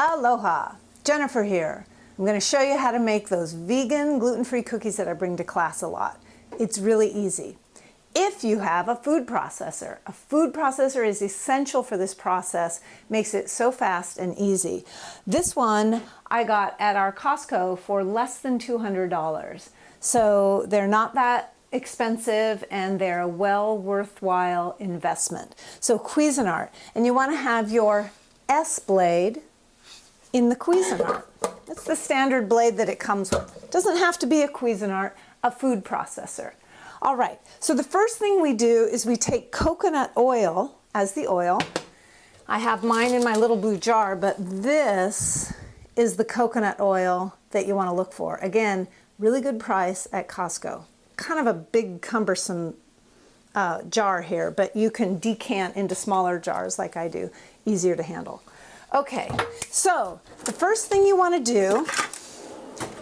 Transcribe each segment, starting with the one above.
Aloha, Jennifer here. I'm going to show you how to make those vegan, gluten-free cookies that I bring to class a lot. It's really easy. If you have a food processor is essential for this process, makes it so fast and easy. This one I got at our Costco for less than $200. So they're not that expensive and they're a worthwhile investment. So Cuisinart, and you want to have your S blade in the Cuisinart. It's the standard blade that it comes with. It doesn't have to be a Cuisinart, a food processor. All right, so the first thing we do is we take coconut oil as the oil. I have mine in my little blue jar, but this is the coconut oil that you want to look for. Again, really good price at Costco. Kind of a big, cumbersome jar here, but you can decant into smaller jars like I do, easier to handle. Okay, so the first thing you want to do,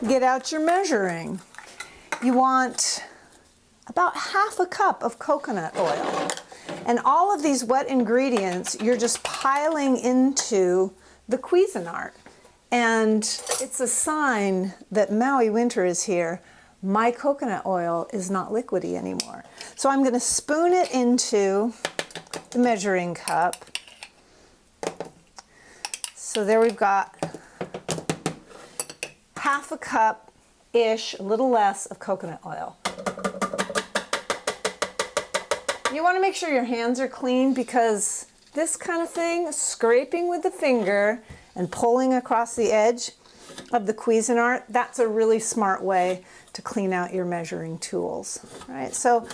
get out your measuring. You want about half a cup of coconut oil. And all of these wet ingredients, you're just piling into the Cuisinart. And it's a sign that Maui winter is here. My coconut oil is not liquidy anymore. So I'm going to spoon it into the measuring cup. So there we've got half a cup-ish, a little less of coconut oil. You want to make sure your hands are clean because this kind of thing, scraping with the finger and pulling across the edge of the Cuisinart, that's a really smart way to clean out your measuring tools. All right, so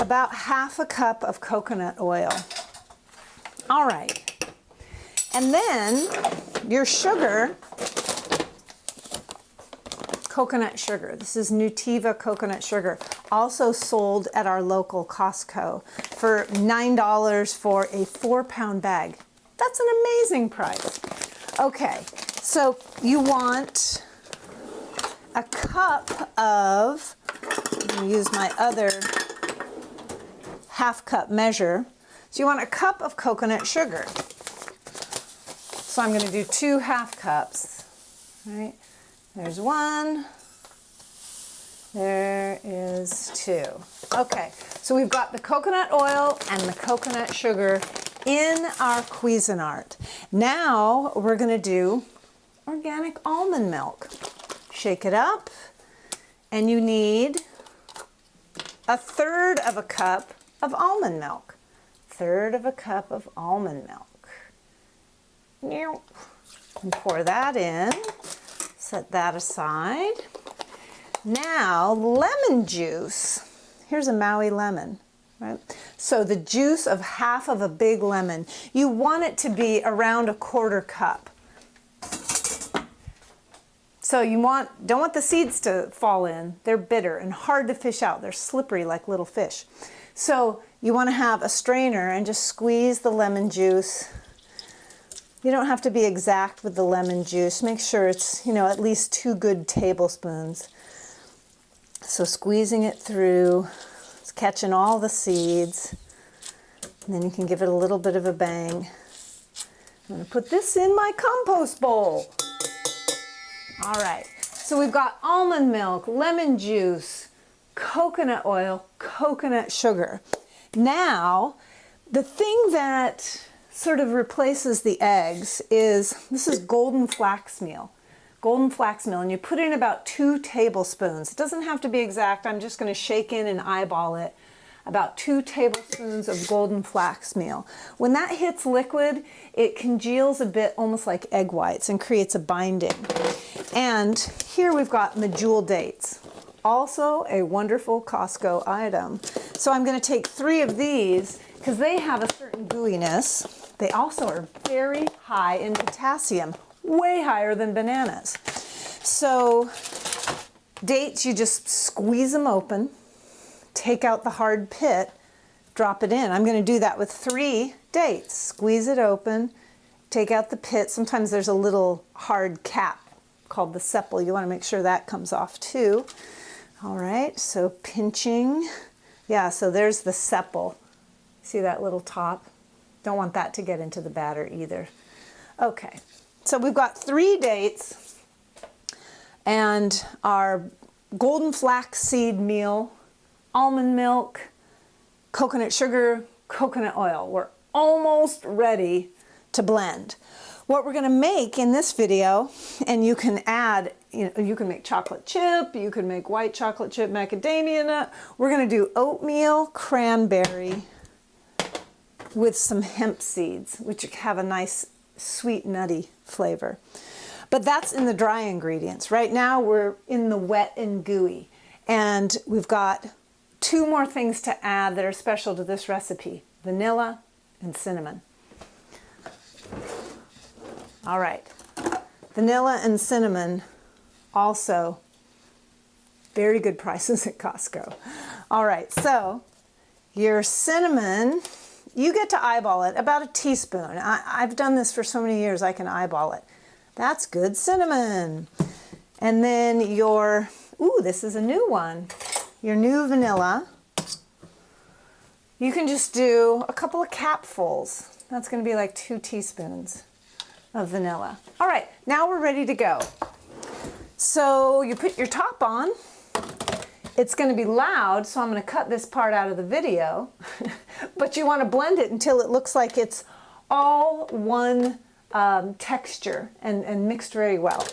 about half a cup of coconut oil. All right. And then your sugar, coconut sugar. This is Nutiva coconut sugar, also sold at our local Costco for $9 for a 4-pound bag. That's an amazing price. Okay, so you want a cup of, I'm going to use my other half cup measure. So you want a cup of coconut sugar. So I'm going to do 2 half cups. All right, there's 1. There is 2. Okay, so we've got the coconut oil and the coconut sugar in our Cuisinart. Now we're going to do organic almond milk. Shake it up, and you need 1/3 of a cup of almond milk. 1/3 of a cup of almond milk. And pour that in, set that aside. Now, lemon juice. Here's a Maui lemon, right? So the juice of half of a big lemon. You want it to be around 1/4 cup. So you don't want the seeds to fall in. They're bitter and hard to fish out. They're slippery like little fish. So you want to have a strainer and just squeeze the lemon juice. You don't have to be exact with the lemon juice. Make sure it's, at least 2 good tablespoons. So squeezing it through, it's catching all the seeds. And then you can give it a little bit of a bang. I'm going to put this in my compost bowl. All right, so we've got almond milk, lemon juice, coconut oil, coconut sugar. Now, the thing that sort of replaces the eggs this is golden flax meal. Golden flax meal, and you put in about 2 tablespoons. It doesn't have to be exact. I'm just going to shake in and eyeball it. About 2 tablespoons of golden flax meal. When that hits liquid, it congeals a bit, almost like egg whites, and creates a binding. And here we've got medjool dates, also a wonderful Costco item. So I'm going to take 3 of these because they have a certain gooiness. They also are very high in potassium, way higher than bananas. So dates, you just squeeze them open, take out the hard pit, drop it in. I'm going to do that with 3 dates. Squeeze it open, take out the pit. Sometimes there's a little hard cap called the sepal. You want to make sure that comes off too. All right, so pinching. Yeah, so there's the sepal. See that little top? Don't want that to get into the batter either. Okay, So we've got 3 dates and our golden flaxseed meal, almond milk, coconut sugar, coconut oil. We're almost ready to blend. What we're going to make in this video, and you can add, you can make chocolate chip, you can make white chocolate chip macadamia nut. We're going to do oatmeal cranberry with some hemp seeds, which have a nice sweet nutty flavor. But that's in the dry ingredients. Right now we're in the wet and gooey. And we've got 2 more things to add that are special to this recipe: vanilla and cinnamon. All right, vanilla and cinnamon, also very good prices at Costco. All right, so your cinnamon, you get to eyeball it, about a teaspoon. I've done this for so many years, I can eyeball it. That's good cinnamon. And then your, ooh, this is a new one, your new vanilla. You can just do a couple of capfuls. That's going to be like 2 teaspoons of vanilla. All right, now we're ready to go. So you put your top on. It's going to be loud, so I'm going to cut this part out of the video. But you want to blend it until it looks like it's all one texture and mixed very well.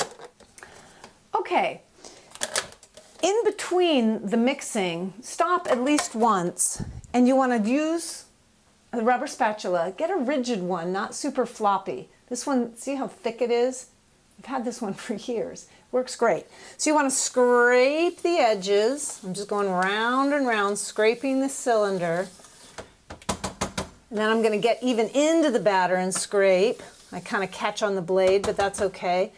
Okay, in between the mixing, stop at least once, and you want to use a rubber spatula. Get a rigid one, not super floppy. This one, see how thick it is? I've had this one for years. Works great. So you want to scrape the edges. I'm just going round and round, scraping the cylinder. And then I'm going to get even into the batter and scrape. I kind of catch on the blade, but that's okay.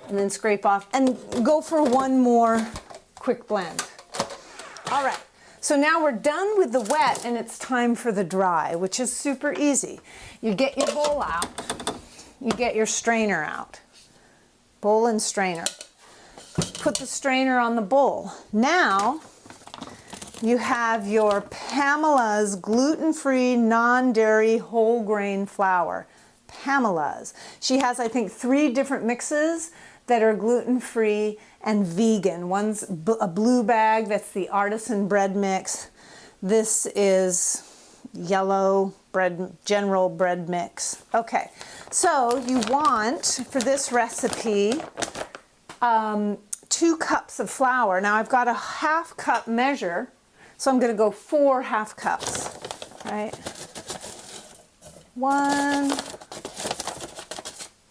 And then scrape off and go for one more quick blend. All right. So now we're done with the wet and it's time for the dry, which is super easy. You get your bowl out. You get your strainer out. Bowl and strainer. Put the strainer on the bowl. Now you have your Pamela's gluten-free, non-dairy, whole grain flour. Pamela's. She has, I think, 3 different mixes that are gluten-free and vegan. One's a blue bag, that's the artisan bread mix. This is yellow bread, general bread mix. Okay, so you want, for this recipe, 2 cups of flour. Now I've got a ½ cup measure, so I'm going to go 4 ½ cups, right? 1,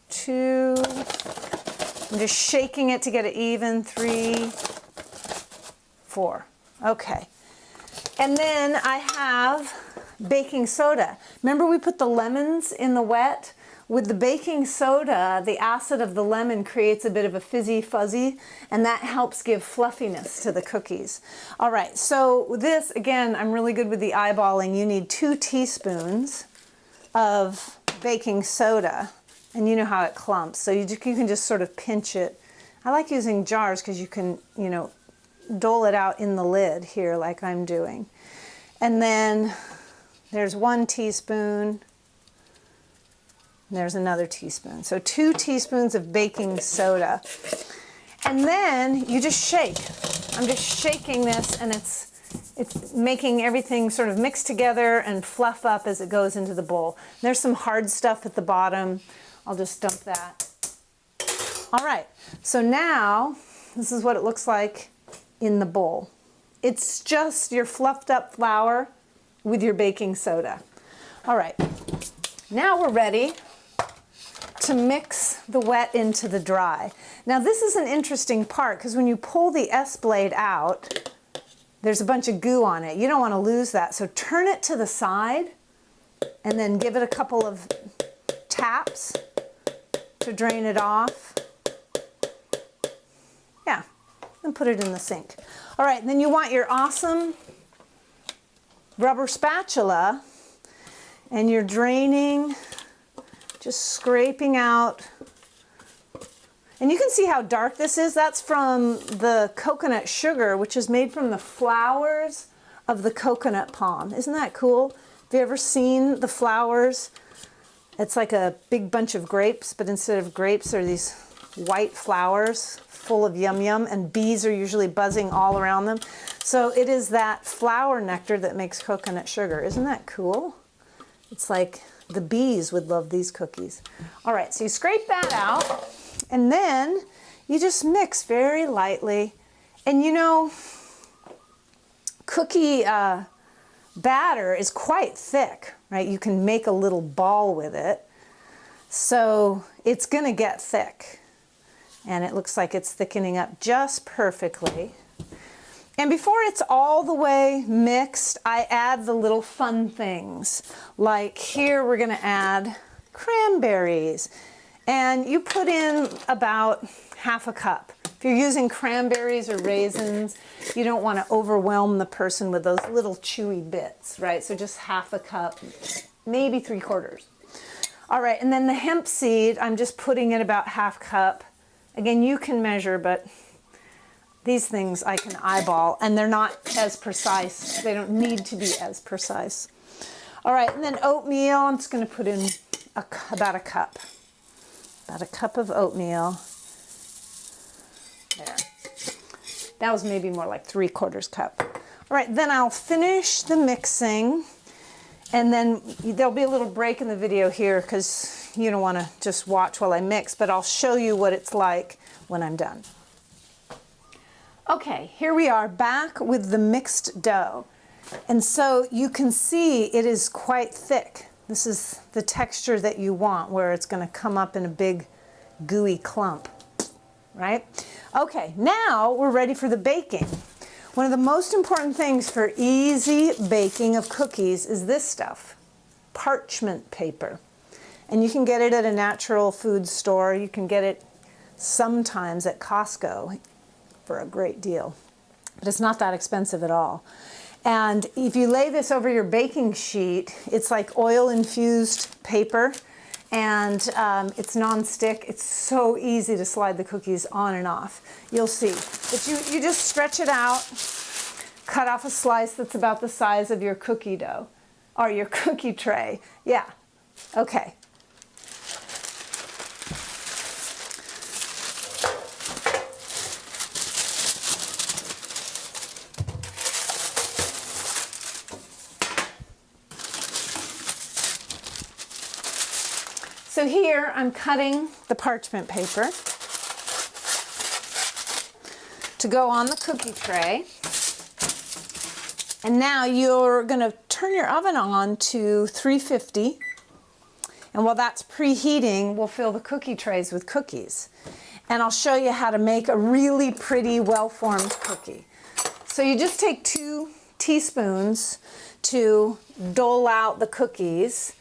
2, I'm just shaking it to get it even, 3, 4. Okay. And then I have baking soda. Remember we put the lemons in the wet? With the baking soda, the acid of the lemon creates a bit of a fizzy fuzzy, and that helps give fluffiness to the cookies. All right, so this, again, I'm really good with the eyeballing. You need 2 teaspoons of baking soda, and you know how it clumps, so you can just sort of pinch it. I like using jars because you can, dole it out in the lid here like I'm doing. And then there's 1 teaspoon. There's another teaspoon. So 2 teaspoons of baking soda. And then you just shake. I'm just shaking this, and it's making everything sort of mix together and fluff up as it goes into the bowl. There's some hard stuff at the bottom. I'll just dump that. All right, so now this is what it looks like in the bowl. It's just your fluffed up flour with your baking soda. All right, now we're ready to mix the wet into the dry. Now this is an interesting part because when you pull the S-blade out, there's a bunch of goo on it. You don't want to lose that, so turn it to the side and then give it a couple of taps to drain it off. Yeah, and put it in the sink. All right, and then you want your awesome rubber spatula, and you're draining, just scraping out. And you can see how dark this is. That's from the coconut sugar, which is made from the flowers of the coconut palm. Isn't that cool? Have you ever seen the flowers It's like a big bunch of grapes, but instead of grapes, there are these white flowers full of yum yum, and bees are usually buzzing all around them. So it is that flower nectar that makes coconut sugar. Isn't that cool? It's like the bees would love these cookies. All right, so you scrape that out, and then you just mix very lightly. And you know, cookie batter is quite thick, right? You can make a little ball with it. So it's gonna get thick. And it looks like it's thickening up just perfectly. And before it's all the way mixed, I add the little fun things. Like here we're gonna add cranberries. And you put in about half a cup. If you're using cranberries or raisins, you don't want to overwhelm the person with those little chewy bits, right? So just half a cup, maybe 3/4. All right, and then the hemp seed, I'm just putting in about half cup. Again, you can measure, but these things I can eyeball, and they're not as precise. They don't need to be as precise. All right, and then oatmeal, I'm just going to put in about a cup. About a cup of oatmeal. There. That was maybe more like 3/4 cup. All right, then I'll finish the mixing, and then there'll be a little break in the video here because you don't want to just watch while I mix, but I'll show you what it's like when I'm done. Okay, here we are back with the mixed dough. And so you can see it is quite thick. This is the texture that you want, where it's going to come up in a big gooey clump, right? Okay, now we're ready for the baking. One of the most important things for easy baking of cookies is this stuff, parchment paper. And you can get it at a natural food store. You can get it sometimes at Costco for a great deal. But it's not that expensive at all. And if you lay this over your baking sheet, it's like oil-infused paper, and it's non-stick. It's so easy to slide the cookies on and off. You'll see. But you just stretch it out, cut off a slice that's about the size of your cookie dough, or your cookie tray. Yeah, okay. So here I'm cutting the parchment paper to go on the cookie tray. And now you're going to turn your oven on to 350. And while that's preheating, we'll fill the cookie trays with cookies. And I'll show you how to make a really pretty, well-formed cookie. So you just take 2 teaspoons to dole out the cookies.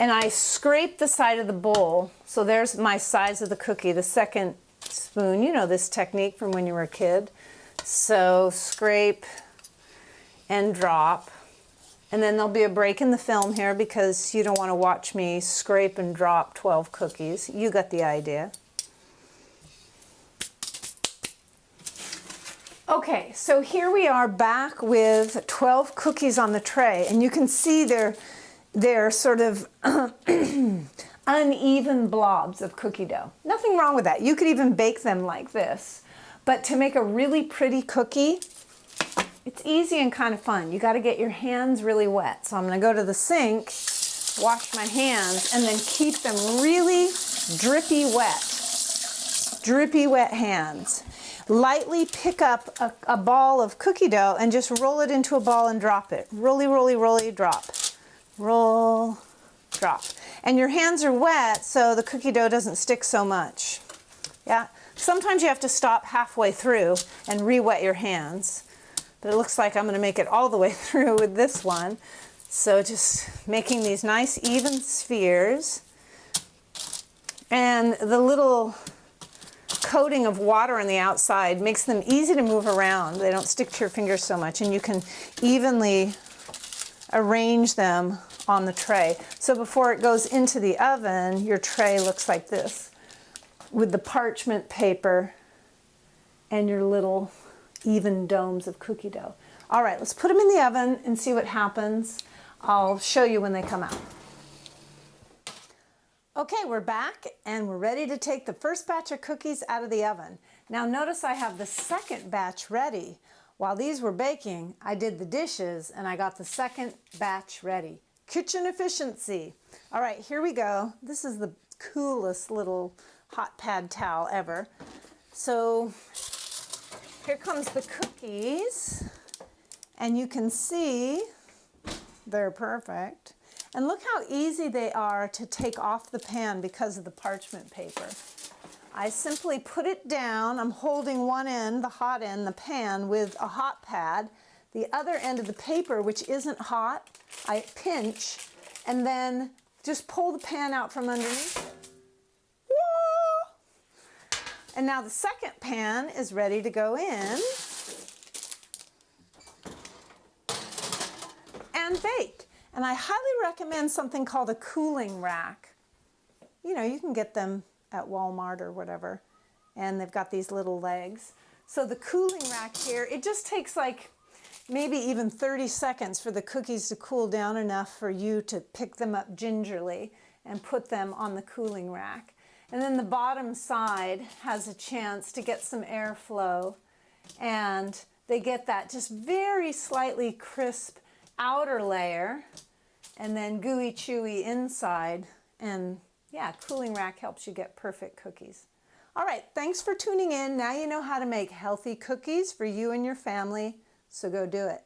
And I scrape the side of the bowl. So there's my size of the cookie, the second spoon. You know this technique from when you were a kid. So scrape and drop. And then there'll be a break in the film here because you don't want to watch me scrape and drop 12 cookies. You got the idea. Okay, so here we are back with 12 cookies on the tray. And you can see they're sort of uneven blobs of cookie dough. Nothing wrong with that. You could even bake them like this. But to make a really pretty cookie, it's easy and kind of fun. You got to get your hands really wet. So I'm going to go to the sink, wash my hands, and then keep them really drippy wet hands. Lightly pick up a ball of cookie dough and just roll it into a ball and drop it. Rolly, rolly, rolly, drop. Roll, drop. And your hands are wet so the cookie dough doesn't stick so much. Yeah. Sometimes you have to stop halfway through and re-wet your hands. But it looks like I'm going to make it all the way through with this one. So just making these nice even spheres. And the little coating of water on the outside makes them easy to move around. They don't stick to your fingers so much, and you can evenly arrange them on the tray. So before it goes into the oven, your tray looks like this with the parchment paper and your little even domes of cookie dough. All right, let's put them in the oven and see what happens. I'll show you when they come out. Okay, we're back and we're ready to take the first batch of cookies out of the oven. Now notice I have the second batch ready. While these were baking, I did the dishes and I got the second batch ready. Kitchen efficiency. All right, here we go. This is the coolest little hot pad towel ever. So here comes the cookies, and you can see they're perfect. And look how easy they are to take off the pan because of the parchment paper. I simply put it down. I'm holding one end, the hot end, the pan, with a hot pad. The other end of the paper, which isn't hot, I pinch and then just pull the pan out from underneath. Whoa! And now the second pan is ready to go in and bake. And I highly recommend something called a cooling rack. You know, you can get them at Walmart or whatever, and they've got these little legs. So the cooling rack here, it just takes like maybe even 30 seconds for the cookies to cool down enough for you to pick them up gingerly and put them on the cooling rack. And then the bottom side has a chance to get some airflow, and they get that just very slightly crisp outer layer and then gooey chewy inside. And yeah, cooling rack helps you get perfect cookies. All right, thanks for tuning in. Now you know how to make healthy cookies for you and your family, so go do it.